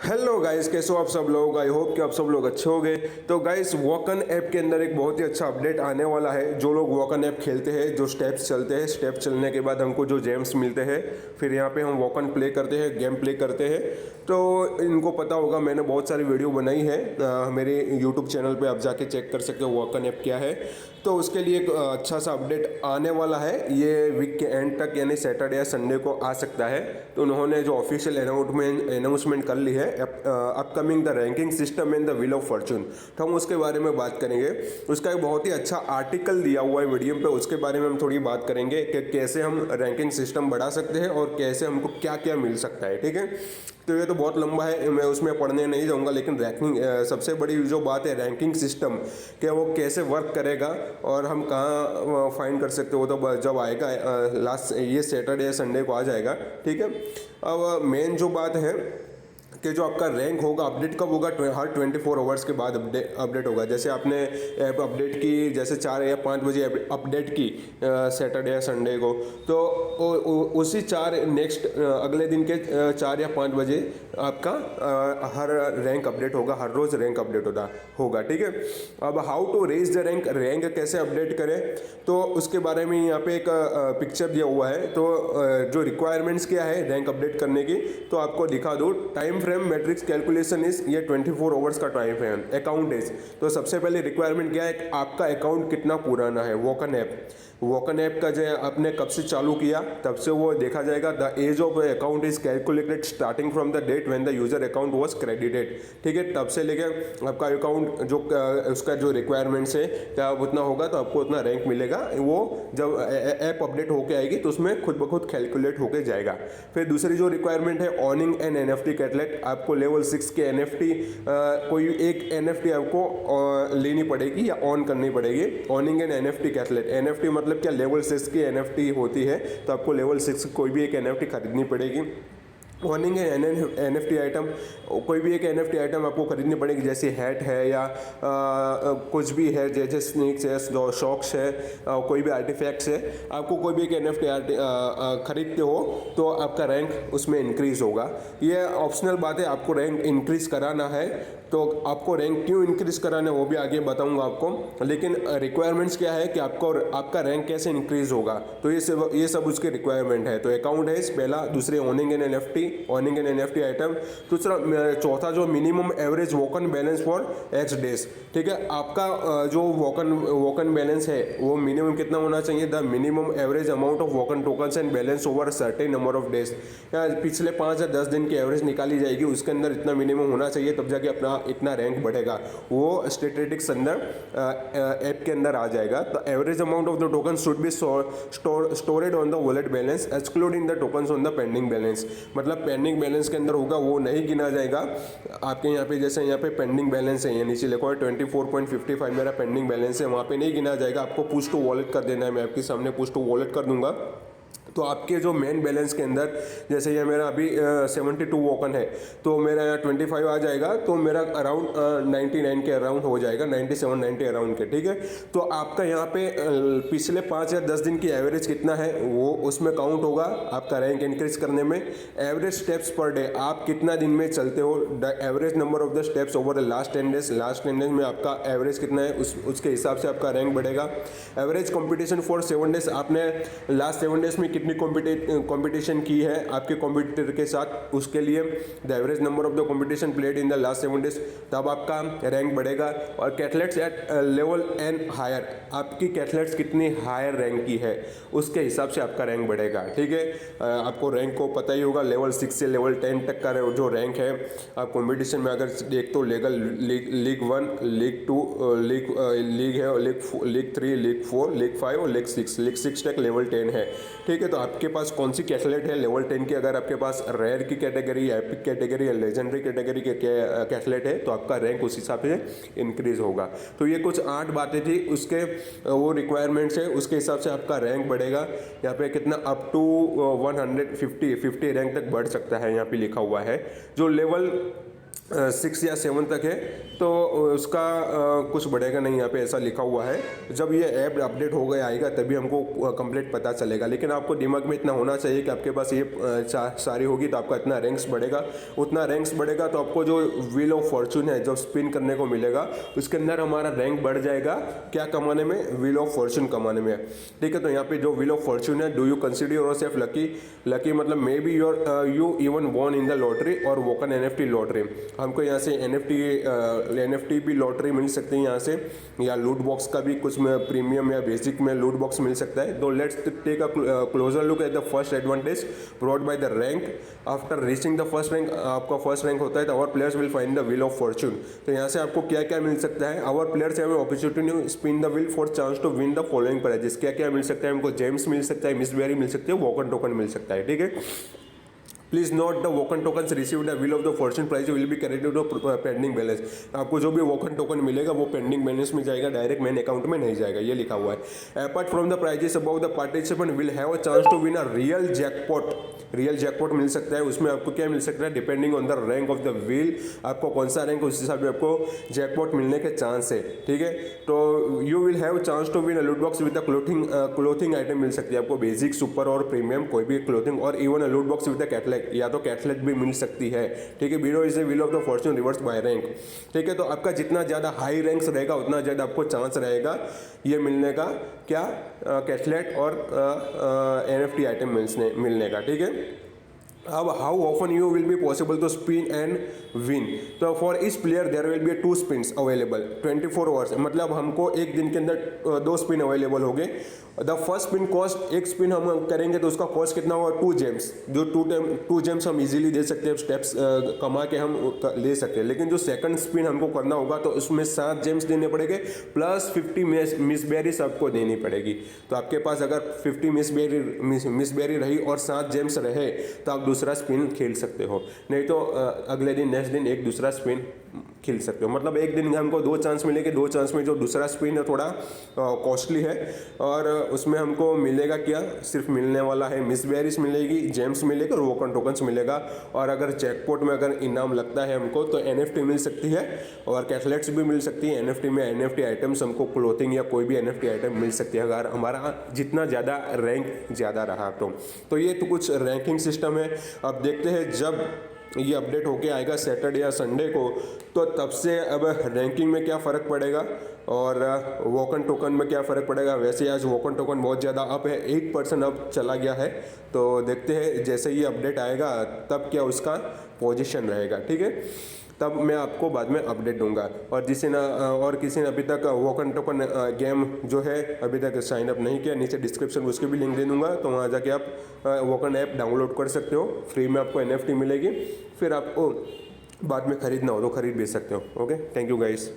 Hello guys, कैसे हो आप सब लोग। आई होप कि आप सब लोग अच्छे होंगे। तो गाइस, वॉकन ऐप के अंदर एक बहुत ही अच्छा अपडेट आने वाला है। जो लोग वॉकन ऐप खेलते हैं, जो स्टेप्स चलते हैं, स्टेप चलने के बाद हमको जो जेम्स मिलते हैं, फिर यहाँ पे हम वॉकन प्ले करते हैं, गेम प्ले करते हैं। तो इनको पता होगा, मैंने बहुत सारी वीडियो बनाई है मेरे यूट्यूब चैनल पे, आप जाके चेक कर सकते हो वॉकन ऐप क्या है। तो उसके लिए एक अच्छा सा अपडेट आने वाला है, ये वीक के एंड तक यानी सैटरडे या संडे को आ सकता है। तो उन्होंने जो ऑफिशियल अनाउंसमेंट कर ली है, upcoming the ranking system and the wheel of fortune, तो हम उसके बारे में बात करेंगे। उसका एक बहुत ही अच्छा आर्टिकल दिया हुआ है मीडियम पे, उसके बारे में हम थोड़ी बात करेंगे कि कैसे हम रैंकिंग सिस्टम बढ़ा सकते हैं और कैसे हमको क्या क्या मिल सकता है। ठीक है, तो ये तो बहुत लंबा है, मैं उसमें पढ़ने नहीं जाऊंगा। लेकिन रैंकिंग सबसे बड़ी जो बात है, रैंकिंग सिस्टम कि वो कैसे वर्क करेगा और हम कहाँ फाइंड कर सकते हो, तो जब आएगा लास्ट ये सैटरडे या संडे को आ जाएगा। ठीक है, अब मेन जो बात है कि जो आपका रैंक होगा, अपडेट कब होगा, हर 24 आवर्स के बाद अपडेट होगा। जैसे आपने ऐप अपडेट की, जैसे 4 या 5 बजे अपडेट की सैटरडे या संडे को, तो उसी 4 नेक्स्ट अगले दिन के 4 या 5 बजे आपका हर रैंक अपडेट होगा, हर रोज़ रैंक अपडेट होगा। ठीक है, अब how to raise the rank कैसे अपडेट करें, तो उसके बारे में यहाँ पे एक पिक्चर दिया हुआ है। तो जो रिक्वायरमेंट्स क्या है रैंक अपडेट करने की, तो आपको दिखा दूँ। Time frame matrix calculation is, ये 24 आवर्स का टाइम फ्रेम। अकाउंट इज, तो सबसे पहले रिक्वायरमेंट क्या है, आपका अकाउंट कितना पुराना है। वॉकन ऐप का जो आपने कब से चालू किया, तब से वो देखा जाएगा। The age of account is calculated starting from the date when the user account was credited. ठीक है, तब से लेकर आपका अकाउंट जो उसका जो रिक्वायरमेंट्स है, क्या उतना होगा तो आपको उतना रैंक मिलेगा। वो जब ऐप अपडेट होके आएगी तो उसमें खुद ब खुद कैलकुलेट होके जाएगा। फिर दूसरी जो रिक्वायरमेंट है, ऑनिंग एन NFT कैटलेट, आपको लेवल 6 के NFT कोई एक NFT आपको लेनी पड़ेगी या ऑन करनी पड़ेगी। ऑनिंग एन NFT कैटलेट, NFT मतलब क्या, लेवल 6 की NFT होती है, तो आपको लेवल 6 कोई भी एक NFT खरीदनी पड़ेगी। ऑनिंग NFT आइटम, कोई भी एक NFT आइटम आपको खरीदनी पड़ेगी, जैसे हैट है या कुछ भी है, जैसे स्नेक्स है, शॉक्स है, कोई भी आर्टिफैक्ट्स है। आपको कोई भी एक NFT खरीदते हो तो आपका रैंक उसमें इंक्रीज होगा। ये ऑप्शनल बात है, आपको रैंक इंक्रीज कराना है तो आपको रैंक क्यों इंक्रीज कराना है वो भी आगे बताऊंगा आपको। लेकिन रिक्वायरमेंट्स क्या है कि आपका रैंक कैसे इंक्रीज होगा, तो ये सब उसके रिक्वायरमेंट है। तो अकाउंट है पहला, दूसरे ऑनिंग एन NFT आइटम, दूसरा चौथा जो minimum average woken balance for X days. ठीक है, आपका जो वोकन बैलेंस है वो मिनिमम कितना होना चाहिए, the minimum average amount of woken tokens and balance over certain number of days. पिछले 5 या 10 दिन की एवरेज निकाली जाएगी, उसके अंदर इतना मिनिमम होना चाहिए, तब जाके अपना इतना रैंक बढ़ेगा। वो स्टैटिस्टिक्स अंदर ऐप के अंदर आ जाएगा। तो average amount of the token should be storeyed on the wallet balance excluding the tokens on the pending balance. मतलब पेंडिंग बैलेंस के अंदर होगा, वो नहीं गिना जाएगा आपके यहाँ पे। जैसे यहाँ पे पेंडिंग बैलेंस है, ये नीचे लिखा है 24.55 मेरा पेंडिंग बैलेंस है, वहाँ पे नहीं गिना जाएगा। आपको पुश टू वॉलेट कर देना है, मैं आपके सामने पुश टू वॉलेट कर दूंगा। तो आपके जो मेन बैलेंस के अंदर, जैसे ये मेरा अभी 72 वोकन है, तो मेरा यहाँ 25 आ जाएगा, तो मेरा अराउंड 99 के अराउंड हो जाएगा, 97-90 अराउंड के। ठीक है, तो आपका यहाँ पे पिछले 5 या 10 दिन की एवरेज कितना है वो उसमें काउंट होगा आपका रैंक इंक्रीज करने में। एवरेज स्टेप्स पर डे, आप कितना दिन में चलते हो, the average number of the steps over the last 10 days, last 10 days में आपका एवरेज कितना है, उसके हिसाब से आपका रैंक बढ़ेगा। एवरेज कॉम्पिटिशन फॉर 7 डेज, आपने लास्ट 7 डेज में कितनी कंपटीशन की है आपके कॉम्पिटिटर के साथ, उसके लिए the average number of the competition played in the last 7 days, तब आपका रैंक बढ़ेगा। और कैटलेट्स एट लेवल एन हायर, आपकी कैटलेट्स कितनी हायर रैंक की है, उसके हिसाब से आपका रैंक बढ़ेगा। ठीक है, आपको रैंक को पता ही होगा, लेवल 6 से लेवल 10 तक का जो रैंक है। आप कंपटीशन में अगर देख तो लीग 1, लीग 2, लीग है, लीग 3, लीग 4, लीग 5 और लीग 6 तक लेवल 10 है। ठीक है, तो आपके पास कौन सी कैटलेट है लेवल 10 की, अगर आपके पास रेयर की कैटेगरी, एपिक कैटेगरी या लेजेंडरी कैटेगरी के कैटलेट है, तो आपका रैंक उस हिसाब से इंक्रीज होगा। तो ये कुछ 8 बातें थी, उसके वो रिक्वायरमेंट्स है, उसके हिसाब से आपका रैंक बढ़ेगा। यहाँ पे कितना अप टू 150 रैंक तक बढ़ सकता है, यहाँ पे लिखा हुआ है। जो लेवल 6 या 7 तक है, तो उसका कुछ बढ़ेगा नहीं, यहाँ पे ऐसा लिखा हुआ है। जब ये ऐप अपडेट हो गया आएगा तभी हमको कंप्लीट पता चलेगा। लेकिन आपको दिमाग में इतना होना चाहिए कि आपके पास ये सारी होगी तो आपका इतना रैंक्स बढ़ेगा, उतना रैंक्स बढ़ेगा तो आपको जो व्हील ऑफ फॉर्चून है जो स्पिन करने को मिलेगा उसके अंदर हमारा रैंक बढ़ जाएगा। क्या कमाने में? व्हील ऑफ फॉर्चून कमाने में। ठीक है, तो यहाँ पे जो व्हील ऑफ फॉर्चून है, do you consider yourself lucky? Lucky मतलब maybe you even won in the lottery और वोकन NFT लॉटरी। हमको यहाँ से NFT भी लॉटरी मिल सकती है यहाँ से, या लूट बॉक्स का भी कुछ में प्रीमियम या बेसिक में लूट बॉक्स मिल सकता है। तो let's take a closer look at the first advantage brought by the rank. After reaching the first rank, आपका फर्स्ट रैंक होता है तो our players will find the wheel of fortune. तो यहाँ से आपको क्या क्या मिल सकता है? Our players have an opportunity spin the wheel for chance to win the following prizes. क्या क्या मिल सकता है हमको? जेम्स मिल सकता है, मिस बेरी मिल सकती है, वोकन टोकन मिल सकता है। ठीक है, please note the woken token received the wheel of the fortune prize will be credited to pending balance. आपको जो भी वोकन टोकन मिलेगा वो पेंडिंग बैलेंस में जाएगा, डायरेक्ट मेन अकाउंट में नहीं जाएगा, ये लिखा हुआ है। Apart from the prizes above the participant will have a chance to win a real jackpot. Real jackpot मिल सकता है, उसमें आपको क्या मिल सकता है? Depending on the rank of the wheel, आपको कौन सा रैंक उस हिसाब से आपको जैकपॉट मिलने के चांस है। ठीक है, तो you will have chance to win a loot box with the clothing item मिल सकती है आपको, बेसिक, सुपर और प्रीमियम कोई भी क्लोथिंग, और even a loot box with the कैटलैग, या तो कैटलैग भी मिल सकती है। ठीक है, बीरो is a wheel of the fortune reverse by rank. ठीक है, तो आपका जितना ज़्यादा हाई रैंक्स रहेगा उतना ज़्यादा आपको चांस रहेगा ये मिलने का, क्या? कैटलैग और NFT आइटम मिलने का। ठीक है, अब how often you will be possible to spin and win? तो फॉर इस player there will be 2 spins available 24 hours, मतलब हमको एक दिन के अंदर 2 स्पिन अवेलेबल हो गए। द फर्स्ट स्पिन कॉस्ट, एक स्पिन हम करेंगे तो उसका कॉस्ट कितना होगा? 2 जेम्स। जो 2 जेम्स हम इजीली दे सकते हैं, स्टेप्स कमा के हम ले सकते हैं। लेकिन जो सेकंड स्पिन हमको करना होगा तो उसमें 7 जेम्स देने पड़ेंगे प्लस 50 मिस बेरीज आपको देनी पड़ेगी। तो आपके पास अगर 50 मिस बेरी रही और 7 जेम्स रहे तो आप दूसरा स्पिन खेल सकते हो, नहीं तो अगले दिन नेक्स्ट दिन एक दूसरा स्पिन खेल सकते हो। मतलब एक दिन में हमको 2 चांस मिलेंगे, 2 चांस में जो दूसरा स्पिन है थोड़ा कॉस्टली है, और उसमें हमको मिलेगा क्या? सिर्फ मिलने वाला है मिस बेरीज मिलेगी, जेम्स मिलेगा और वोकन टोकन्स मिलेगा। और अगर जैकपॉट में अगर इनाम लगता है हमको तो NFT मिल सकती है और कैटलेट्स भी मिल सकती है। NFT में NFT आइटम्स हमको क्लोथिंग या कोई भी NFT आइटम मिल सकती है अगर हमारा जितना ज़्यादा रैंक ज़्यादा रहा तो ये तो कुछ रैंकिंग सिस्टम है। अब देखते हैं जब ये अपडेट होके आएगा सैटरडे या संडे को, तो तब से अब रैंकिंग में क्या फ़र्क पड़ेगा और वोकन टोकन में क्या फ़र्क पड़ेगा। वैसे आज वोकन टोकन बहुत ज़्यादा अप है, 8% अप चला गया है। तो देखते हैं जैसे ये अपडेट आएगा तब क्या उसका पोजीशन रहेगा। ठीक है, तब मैं आपको बाद में अपडेट दूंगा। और किसी ने अभी तक वोकन टोकन गेम जो है अभी तक साइन अप नहीं किया, नीचे डिस्क्रिप्शन में उसकी भी लिंक दे दूंगा, तो वहाँ जाके आप वोकन ऐप डाउनलोड कर सकते हो, फ्री में आपको NFT मिलेगी, फिर आपको बाद में ख़रीदना हो तो ख़रीद भी सकते हो। Okay, thank you guys.